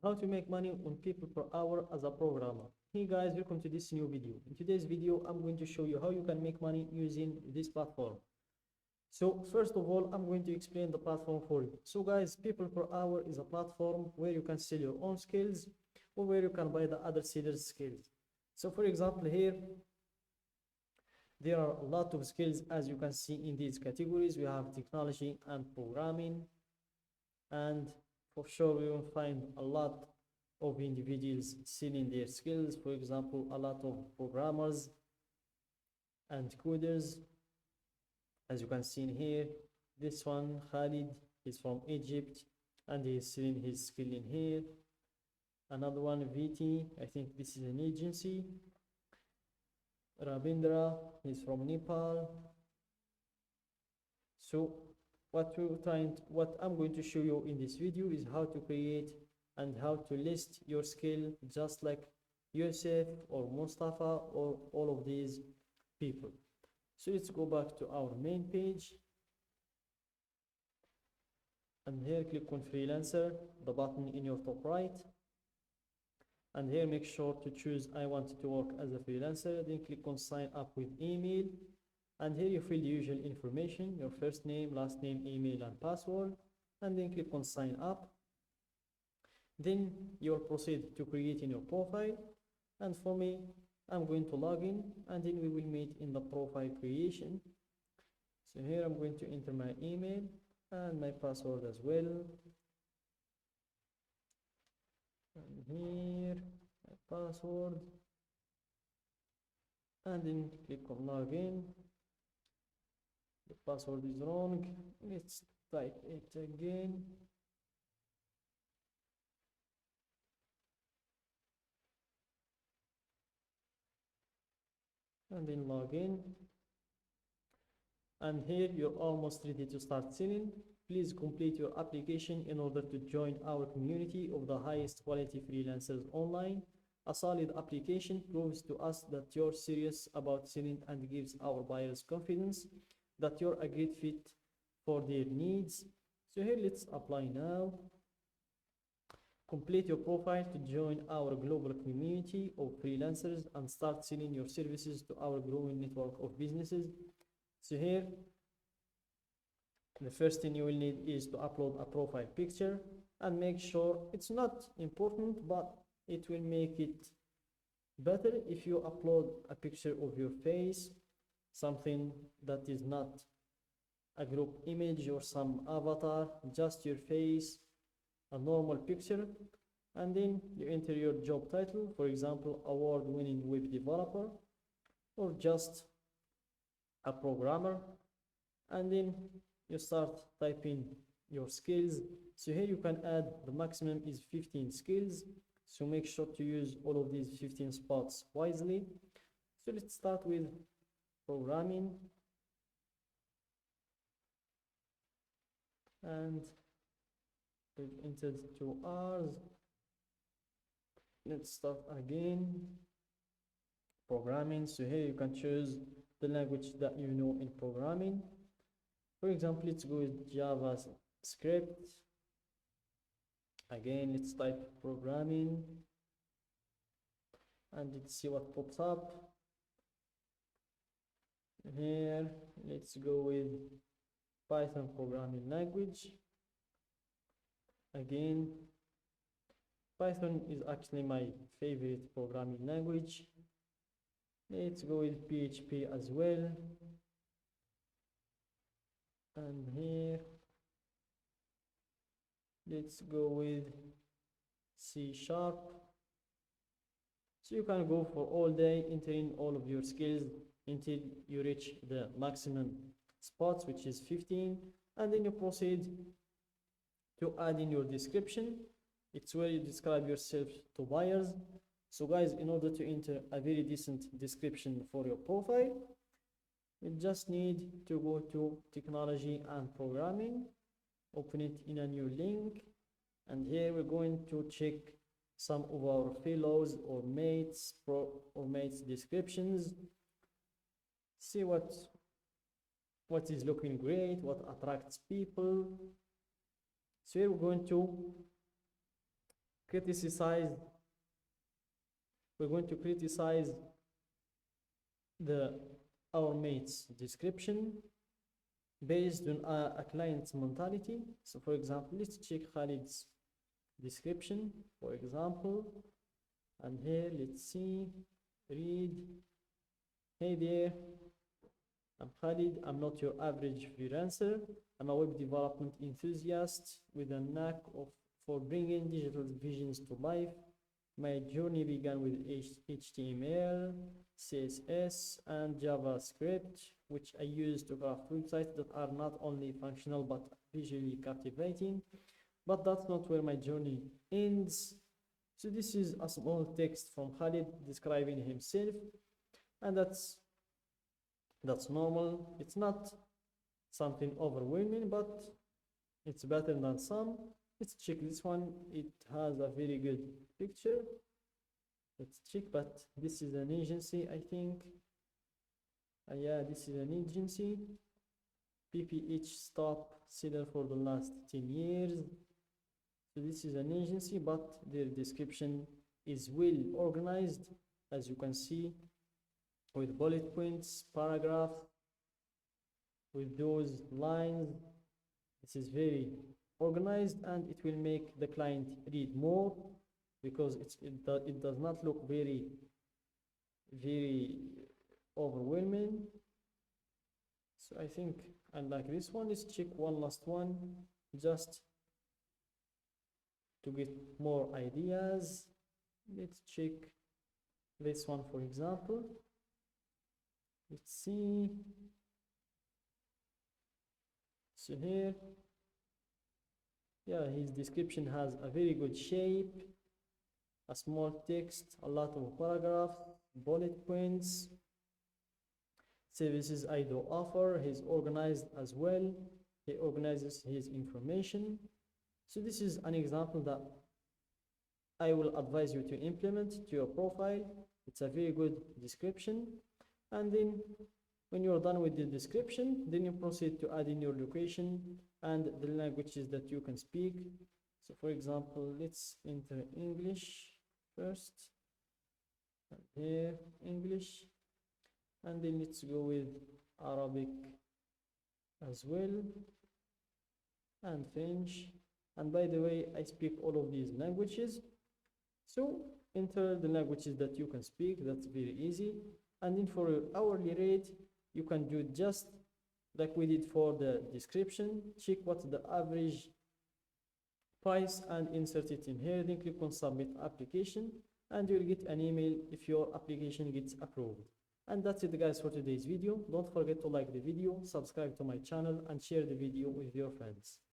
How to make money on people per hour as a programmer. Hey guys, welcome to this new video. In today's video, I'm going to show you how you can make money using this platform. So first of all, I'm going to explain the platform for you. So guys, People Per Hour is a platform where you can sell your own skills or where you can buy the other sellers' skills. So for example, here, there are a lot of skills as you can see in these categories. We have technology and programming, and for sure we will find a lot of individuals selling their skills. For example, a lot of programmers and coders, as you can see in here. This one, Khalid, is from Egypt and he is selling his skill in here. Another one, VT, I think this is an agency. Rabindra is from Nepal. So what I'm going to show you in this video is how to create and how to list your skill, just like Yusuf or Mustafa or all of these people. So let's go back to our main page, and here click on freelancer, the button in your top right, and here make sure to choose I want to work as a freelancer. Then click on sign up with email, and here you fill the usual information, your first name, last name, email and password, and then click on sign up. Then you'll proceed to creating your profile, and for me, I'm going to log in, and then we will meet in the profile creation. So here I'm going to enter my email and my password as well. And here, my password. And then click on login. The password is wrong. Let's type it again. And then log in, and here you're almost ready to start selling. Please complete your application in order to join our community of the highest quality freelancers online. A solid application proves to us that you're serious about selling and gives our buyers confidence that you're a great fit for their needs. So here, let's apply now. Complete your profile to join our global community of freelancers and start selling your services to our growing network of businesses. So here, the first thing you will need is to upload a profile picture, and make sure it's not important, but it will make it better if you upload a picture of your face, something that is not a group image or some avatar, just your face, a normal picture, and then you enter your job title, for example, award-winning web developer, or just a programmer, and then you start typing your skills. So here you can add, the maximum is 15 skills, so make sure to use all of these 15 spots wisely. So let's start with programming, and we've entered 2 hours. Let's start again. Programming. So here you can choose the language that you know in programming. For example, let's go with JavaScript. Again, let's type programming, and let's see what pops up. Here, let's go with Python programming language. Again, Python is actually my favorite programming language. Let's go with PHP as well. And here, let's go with C#. So you can go for all day, entering all of your skills until you reach the maximum spots, which is 15, and then you proceed to add in your description. It's where you describe yourself to buyers. So guys, in order to enter a very decent description for your profile, you just need to go to technology and programming, open it in a new link, and here we're going to check some of our fellows or mates descriptions, see what is looking great, what attracts people. So here we're going to criticize we're going to criticize the our mate's description based on a client's mentality. So for example, let's check Khalid's description, for example, and here let's see, read, hey there, I'm Khalid. I'm not your average freelancer. I'm a web development enthusiast with a knack for bringing digital visions to life. My journey began with HTML, CSS, and JavaScript, which I use to craft websites that are not only functional but visually captivating. But that's not where my journey ends. So this is a small text from Khalid describing himself, and that's normal. It's not something overwhelming, but it's better than some. Let's check this one. It has a very good picture. Let's check, but this is an agency, I think. Yeah, this is an agency. PPH top seller for the last 10 years. So this is an agency, but their description is well organized, as you can see, with bullet points, paragraph, with those lines. This is very organized, and it will make the client read more, because it does not look very overwhelming. So I think I like this one. Let's check one last one just to get more ideas. Let's check this one, for example. Let's see. So here, yeah, his description has a very good shape, a small text, a lot of paragraph, bullet points, services I do offer. He's organized as well. He organizes his information. So this is an example that I will advise you to implement to your profile. It's a very good description. And then when you're done with the description, then you proceed to add in your location and the languages that you can speak. So for example, let's enter English first, and here English, and then let's go with Arabic as well, and French. And by the way, I speak all of these languages. So enter the languages that you can speak. That's very easy. And then for your hourly rate, you can do just like we did for the description. Check what's the average price and insert it in here. Then click on submit application, and you'll get an email if your application gets approved. And that's it, guys, for today's video. Don't forget to like the video, subscribe to my channel, and share the video with your friends.